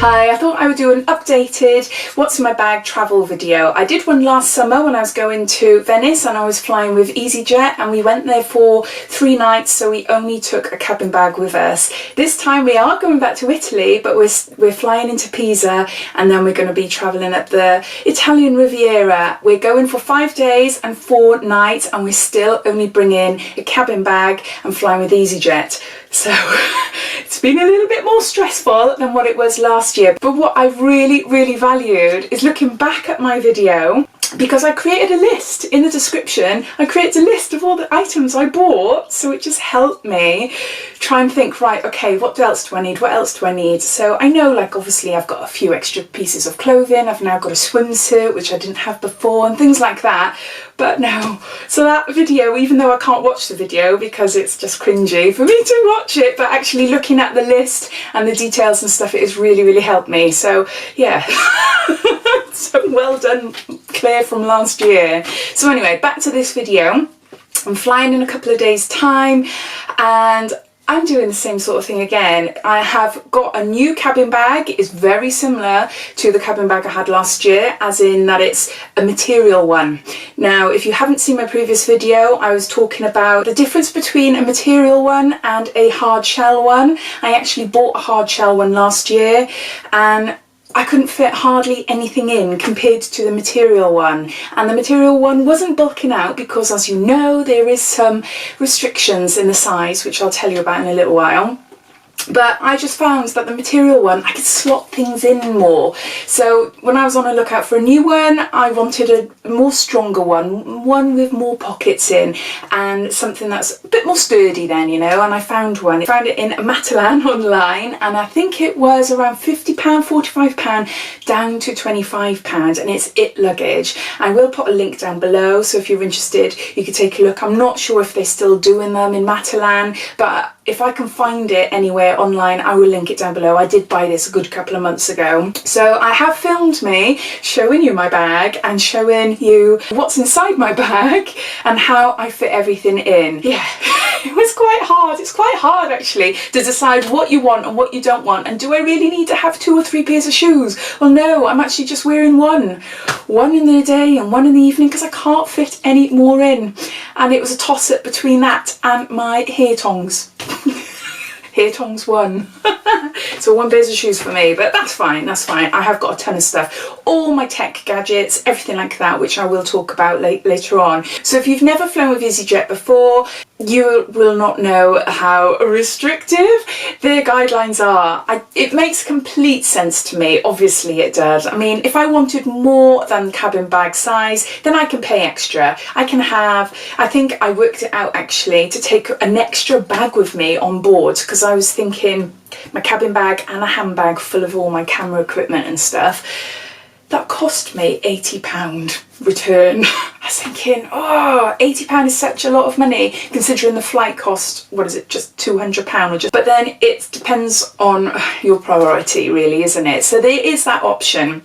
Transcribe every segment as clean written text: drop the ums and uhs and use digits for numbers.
Hi, I thought I would do an updated what's in my bag travel video. I did one last summer when I was going to Venice and I was flying with EasyJet, and we went there for 3 nights, so we only took a cabin bag with us. This time we are going back to Italy, but we're flying into Pisa and then we're going to be travelling up the Italian Riviera. We're going for 5 days and 4 nights and we're still only bringing a cabin bag and flying with EasyJet. So it's been a little bit more stressful than what it was last year. But what I really valued is looking back at my video, because I created a list in the description. I created a list of all the items I bought, so it just helped me try and think, right, okay, what else do I need? What else do I need? So I know, like, obviously I've got a few extra pieces of clothing. I've now got a swimsuit, which I didn't have before, and things like that. But no, so that video, even though I can't watch the video because it's just cringy for me to watch it, but actually looking at the list and the details and stuff, it has really helped me. So yeah. So well done, Claire, from last year. So anyway, back to this video. I'm flying in a couple of days' time and I'm doing the same sort of thing again. I have got a new cabin bag. It's very similar to the cabin bag I had last year, as in that it's a material one. Now, if you haven't seen my previous video, I was talking about the difference between a material one and a hard shell one. I actually bought a hard shell one last year and I couldn't fit hardly anything in compared to the material one, and the material one wasn't bulking out because, as you know, there is some restrictions in the size, which I'll tell you about in a little while. But I just found that the material one, I could slot things in more. So when I was on a lookout for a new one, I wanted a more stronger one with more pockets in, and something that's a bit more sturdy then, you know, and I found one. I found it in Matalan online, and I think it was around £50, £45 down to £25, and it's It luggage. I will put a link down below, so if you're interested, you could take a look. I'm not sure if they're still doing them in Matalan, but if I can find it anywhere online, I will link it down below. I did buy this a good couple of months ago. So I have filmed me showing you my bag and showing you what's inside my bag and how I fit everything in. Yeah, it was quite hard. It's quite hard actually to decide what you want and what you don't want. And do I really need to have 2 or 3 pairs of shoes? Well, no, I'm actually just wearing one in the day and one in the evening because I can't fit any more in. And it was a toss-up between that and my hair tongs. Hair tongs one. So 1 pair of shoes for me, but that's fine, that's fine. I have got a ton of stuff, all my tech gadgets, everything like that, which I will talk about later on. So if you've never flown with EasyJet before, you will not know how restrictive their guidelines are. It makes complete sense to me, obviously it does. I mean, if I wanted more than cabin bag size, then I can pay extra. I can have, I think I worked it out actually, to take an extra bag with me on board, because I was thinking my cabin bag and a handbag full of all my camera equipment and stuff. That cost me £80 return. I was thinking, oh, £80 is such a lot of money considering the flight cost, what is it, just £200 or just, but then it depends on your priority really, isn't it? So there is that option.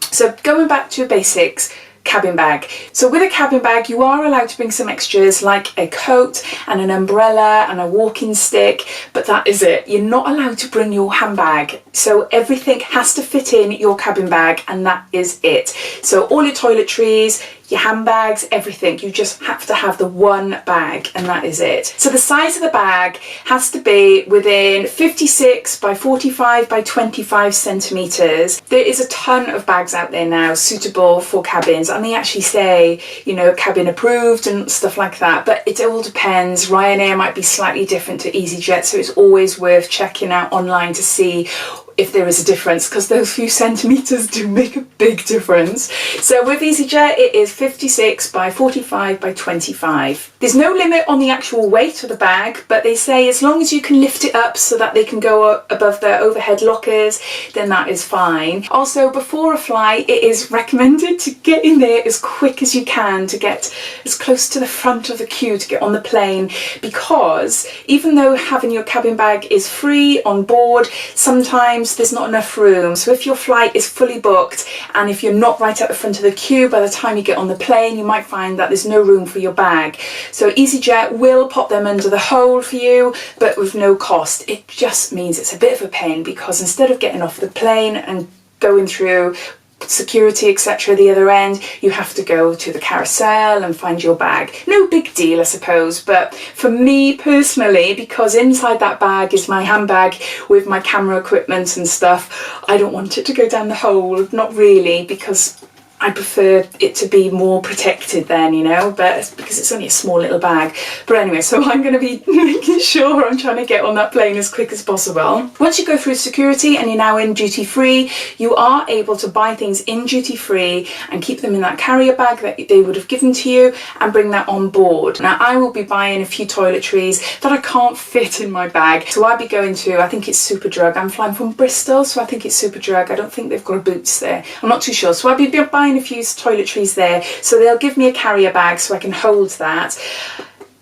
So going back to basics, cabin bag. So with a cabin bag, you are allowed to bring some extras like a coat and an umbrella and a walking stick, but that is it. You're not allowed to bring your handbag. So everything has to fit in your cabin bag, and that is it. So all your toiletries, your handbags, everything, you just have to have the one bag, and that is it. So the size of the bag has to be within 56 by 45 by 25 centimeters. There is a ton of bags out there now suitable for cabins, and they actually say, you know, cabin approved and stuff like that, but it all depends. Ryanair might be slightly different to EasyJet, so it's always worth checking out online to see if there is a difference, because those few centimeters do make a big difference. So with EasyJet, it is 56 by 45 by 25. There's no limit on the actual weight of the bag, but they say as long as you can lift it up so that they can go above the overhead lockers, then that is fine. Also, before a flight, it is recommended to get in there as quick as you can, to get as close to the front of the queue to get on the plane, because even though having your cabin bag is free on board, sometimes sometimes there's not enough room. So if your flight is fully booked and if you're not right at the front of the queue, by the time you get on the plane, you might find that there's no room for your bag. So EasyJet will pop them under the hold for you, but with no cost. It just means it's a bit of a pain, because instead of getting off the plane and going through security, etc., the other end, you have to go to the carousel and find your bag. No big deal, I suppose, but for me personally, because inside that bag is my handbag with my camera equipment and stuff, I don't want it to go down the hole. Not really, because I prefer it to be more protected then, you know, but it's because it's only a small little bag. But anyway, so I'm going to be making sure I'm trying to get on that plane as quick as possible. Once you go through security and you're now in duty free, you are able to buy things in duty free and keep them in that carrier bag that they would have given to you and bring that on board. Now, I will be buying a few toiletries that I can't fit in my bag. So I'll be going to, I think it's Superdrug. I'm flying from Bristol, so I think it's Superdrug. I don't think they've got a Boots there. I'm not too sure. So I'll be buying a few toiletries there, so they'll give me a carrier bag so I can hold that.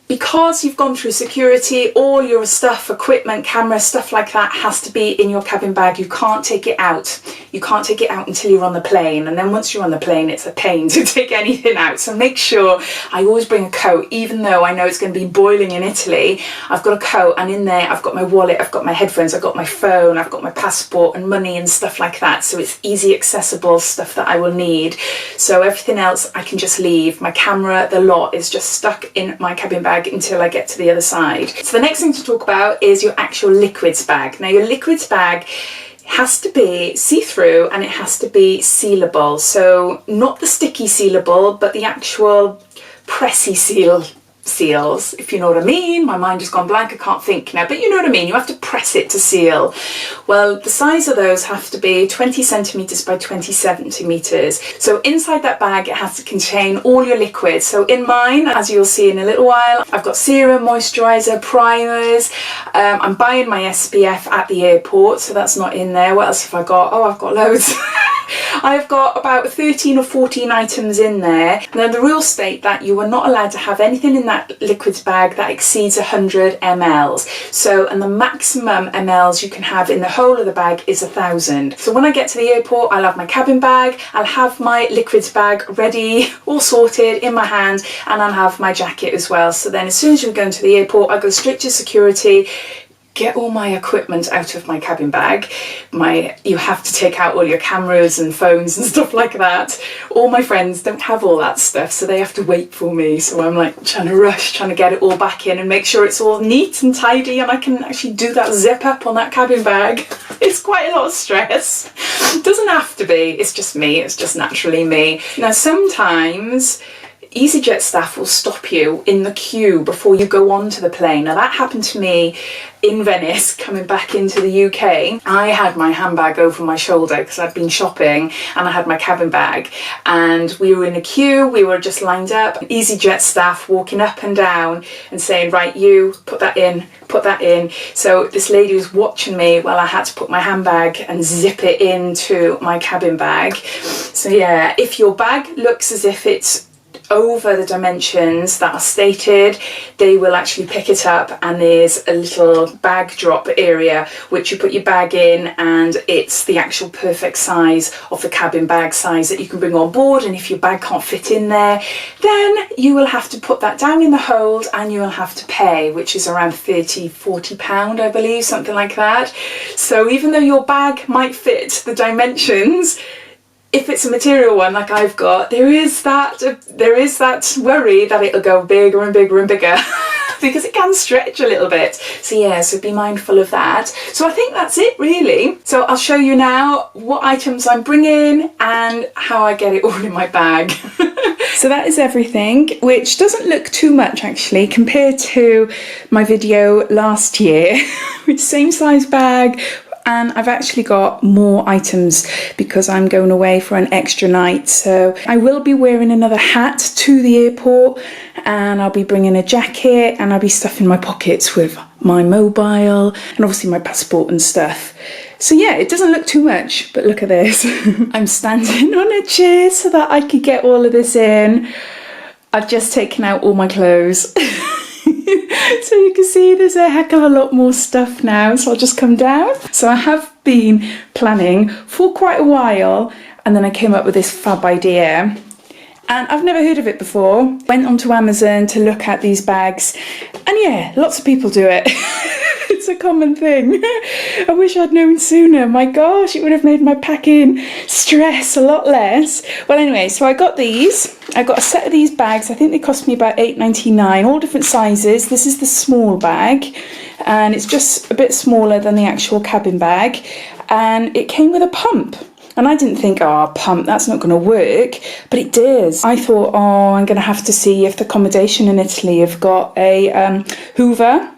Because you've gone through security, all your stuff, equipment, camera, stuff like that has to be in your cabin bag. You can't take it out. You can't take it out until you're on the plane, and then once you're on the plane it's a pain to take anything out. So make sure, I always bring a coat, even though I know it's going to be boiling in Italy. I've got a coat, and in there I've got my wallet, I've got my headphones, I've got my phone, I've got my passport and money and stuff like that, so it's easy accessible stuff that I will need. So everything else I can just leave. My camera, the lot, is just stuck in my cabin bag until I get to the other side. So the next thing to talk about is your actual liquids bag. Now, your liquids bag has to be see-through and it has to be sealable. So not the sticky sealable, but the actual pressy seals, if you know what I mean. My mind has gone blank, I can't think now, but you know what I mean. You have to press it to seal. Well, the size of those have to be 20 centimetres by 20 centimetres. So inside that bag, it has to contain all your liquids. So in mine, as you'll see in a little while, I've got serum, moisturiser, primers. I'm buying my SPF at the airport, so that's not in there. What else have I got? Oh, I've got loads. I've got about 13 or 14 items in there. Now, the rules state that you are not allowed to have anything in that liquids bag that exceeds 100 mLs. So, and the maximum mLs you can have in the whole of the bag is 1,000. So when I get to the airport, I'll have my cabin bag, I'll have my liquids bag ready, all sorted in my hand, and I'll have my jacket as well. So then as soon as we go into the airport, I go straight to security, get all my equipment out of my cabin bag. You have to take out all your cameras and phones and stuff like that. All my friends don't have all that stuff, so they have to wait for me. So I'm like trying to rush, trying to get it all back in and make sure it's all neat and tidy, and I can actually do that zip up on that cabin bag. It's quite a lot of stress. It doesn't have to be, it's just me, it's just naturally me. Now, sometimes EasyJet staff will stop you in the queue before you go onto the plane. Now, that happened to me in Venice coming back into the UK. I had my handbag over my shoulder because I'd been shopping, and I had my cabin bag, and we were in a queue, we were just lined up, EasyJet staff walking up and down and saying, right, you put that in, put that in. So this lady was watching me while I had to put my handbag and zip it into my cabin bag. So yeah, if your bag looks as if it's over the dimensions that are stated, they will actually pick it up, and there's a little bag drop area which you put your bag in, and it's the actual perfect size of the cabin bag size that you can bring on board. And if your bag can't fit in there, then you will have to put that down in the hold and you will have to pay, which is around £30–40, I believe, something like that. So even though your bag might fit the dimensions, if it's a material one like I've got, there is that worry that it'll go bigger and bigger and bigger because it can stretch a little bit. So yeah, so be mindful of that. So I think that's it really. So I'll show you now what items I'm bringing and how I get it all in my bag. So that is everything, which doesn't look too much actually compared to my video last year. With same size bag, and I've actually got more items because I'm going away for an extra night. So I will be wearing another hat to the airport, and I'll be bringing a jacket, and I'll be stuffing my pockets with my mobile and obviously my passport and stuff. So yeah, it doesn't look too much, but look at this. I'm standing on a chair so that I could get all of this in. I've just taken out all my clothes. So you can see there's a heck of a lot more stuff now, so I'll just come down. So I have been planning for quite a while, and then I came up with this fab idea. And I've never heard of it before. Went onto Amazon to look at these bags, and yeah, lots of people do it. It's a common thing. I wish I'd known sooner. My gosh, it would have made my packing stress a lot less. Well, anyway, so I got these. I got a set of these bags. I think they cost me about £8.99, all different sizes. This is the small bag, and it's just a bit smaller than the actual cabin bag. And it came with a pump. And I didn't think, oh, pump, that's not going to work. But it does. I thought, oh, I'm going to have to see if the accommodation in Italy have got a Hoover.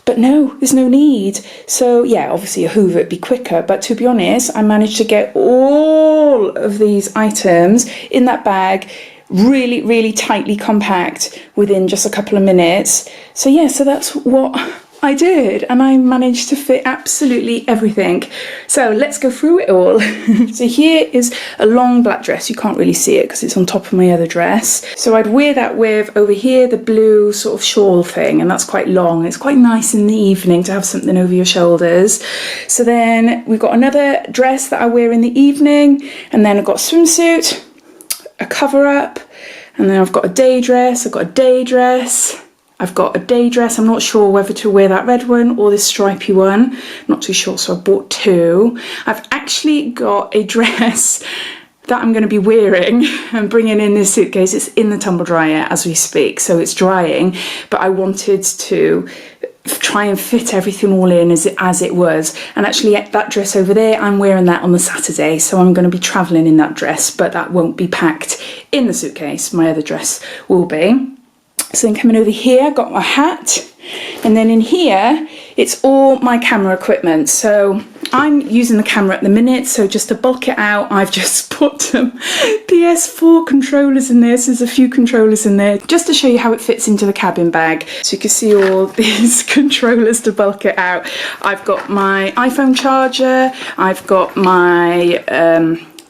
But no, there's no need. So yeah, obviously a Hoover would be quicker. But to be honest, I managed to get all of these items in that bag really, really tightly compact within just a couple of minutes. So yeah, so that's what I did, and I managed to fit absolutely everything. So let's go through it all. So here is a long black dress. You can't really see it because it's on top of my other dress. So I'd wear that with over here the blue sort of shawl thing, and that's quite long. It's quite nice in the evening to have something over your shoulders. So then we've got another dress that I wear in the evening, and then I've got a swimsuit, a cover up, and then I've got a day dress. I've got a day dress. I've got a day dress. I'm not sure whether to wear that red one or this stripy one. Not too sure, so I bought two. I've actually got a dress that I'm going to be wearing and bringing in this suitcase. It's in the tumble dryer as we speak, so it's drying, but I wanted to try and fit everything all in as it was. And actually that dress over there, I'm wearing that on the Saturday, so I'm going to be travelling in that dress, but that won't be packed in the suitcase. My other dress will be. So then coming over here, I got my hat, and then in here, it's all my camera equipment. So I'm using the camera at the minute, so just to bulk it out, I've just put some PS4 controllers in this. There's a few controllers in there, just to show you how it fits into the cabin bag. So you can see all these controllers to bulk it out. I've got my iPhone charger, I've got my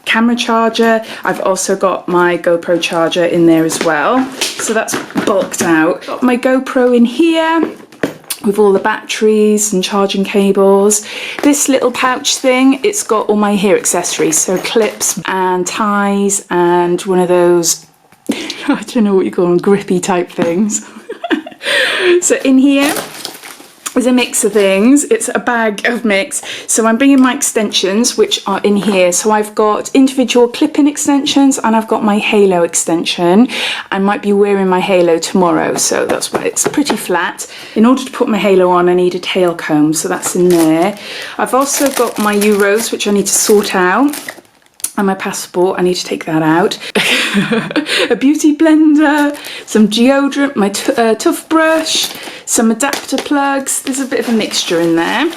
camera charger, I've also got my GoPro charger in there as well, so that's bulked out. Got my GoPro in here with all the batteries and charging cables. This little pouch thing, it's got all my hair accessories, so clips and ties and one of those, I don't know what you call them, grippy type things. So in here is a mix of things. It's a bag of mix. So I'm bringing my extensions, which are in here. So I've got individual clip-in extensions, and I've got my halo extension. I might be wearing my halo tomorrow, so that's why it's pretty flat. In order to put my halo on, I need a tail comb, so that's in there. I've also got my euros, which I need to sort out. And my passport, I need to take that out. A beauty blender, some deodorant, my toothbrush, some adapter plugs. There's a bit of a mixture in there.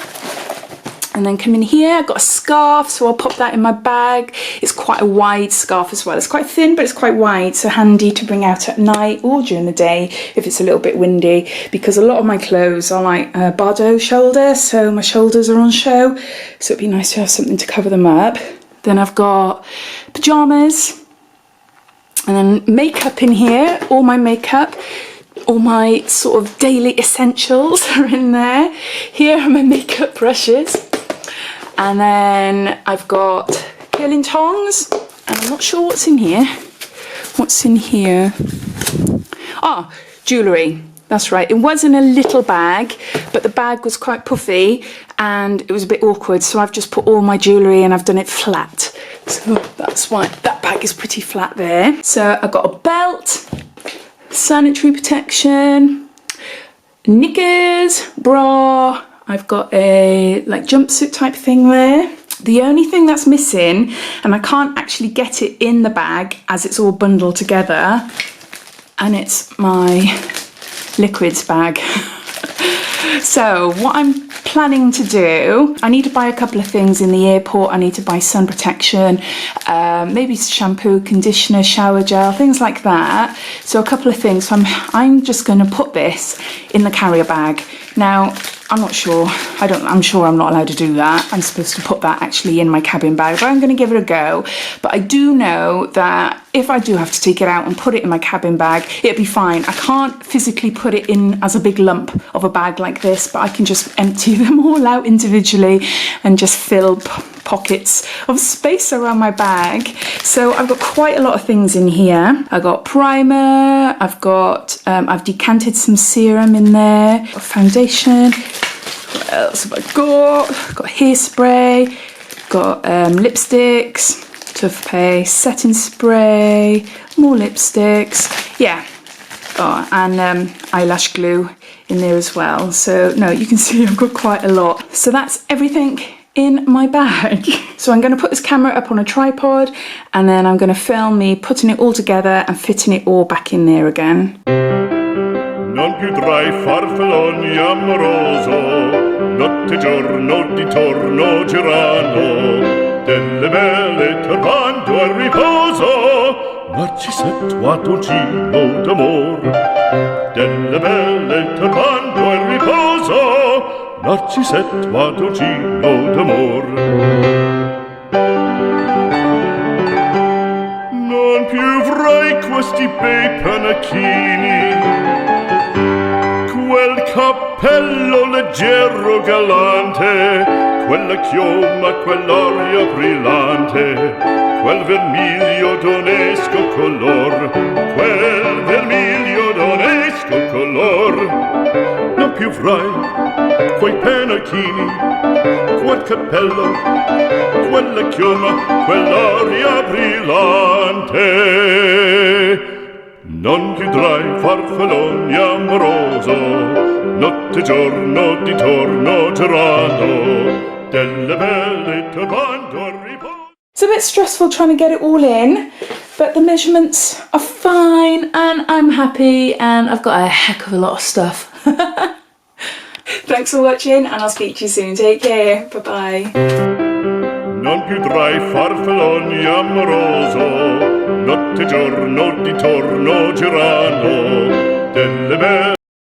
And then come in here, I've got a scarf, so I'll pop that in my bag. It's quite a wide scarf as well. It's quite thin, but it's quite wide, so handy to bring out at night or during the day if it's a little bit windy, because a lot of my clothes are like Bardo shoulder, so my shoulders are on show. So it'd be nice to have something to cover them up. Then I've got pyjamas, and then makeup in here, all my makeup, all my sort of daily essentials are in there. Here are my makeup brushes, and then I've got curling tongs, and I'm not sure what's in here. What's in here? Ah, jewellery. That's right, it was in a little bag, but the bag was quite puffy and it was a bit awkward, so I've just put all my jewellery and I've done it flat. So that's why that bag is pretty flat there. So I've got a belt, sanitary protection, knickers, bra, I've got a like jumpsuit type thing there. The only thing that's missing, and I can't actually get it in the bag as it's all bundled together, and it's my liquids bag. So what I'm planning to do, I need to buy a couple of things in the airport. I need to buy sun protection, maybe shampoo, conditioner, shower gel, things like that. So a couple of things. So I'm just going to put this in the carrier bag. Now I'm not sure. I'm sure I'm not allowed to do that. I'm supposed to put that actually in my cabin bag, but I'm going to give it a go. But I do know that if I do have to take it out and put it in my cabin bag, it'll be fine. I can't physically put it in as a big lump of a bag like this, but I can just empty them all out individually and just fill pockets of space around my bag. So I've got quite a lot of things in here. I've got primer, I've decanted some serum in there, got foundation. What else have I got? I've got hairspray, got lipsticks, toothpaste, setting spray, more lipsticks, yeah. Oh, and eyelash glue in there as well. So no, you can see I've got quite a lot. So that's everything in my bag. So I'm going to put this camera up on a tripod and then I'm going to film me putting it all together and fitting it all back in there again. Non più tra i farfalloni amoroso, notte e giorno di torno girando, delle belle turbando al riposo, Narcisetto a dolcino d'amor. Delle belle turbando al riposo, Narcisetto a dolcino d'amor. Non più avrai questi bei panacchini, quel cappello leggero galante, quella chioma, quell'aria brillante, quel vermiglio d'onesco color, quel vermiglio d'onesco color. Non più avrai quei pennacchini, quel cappello, quella chioma, quell'aria brillante. Non chiudrai farfalloni amoroso, notte e giorno di torno girando, delle belle turbando al riposo. It's a bit stressful trying to get it all in, but the measurements are fine and I'm happy and I've got a heck of a lot of stuff. Thanks for watching and I'll speak to you soon. Take care. Bye bye. Non più tra i farfalloni amoroso, notte e giorno di torno girando, delle belle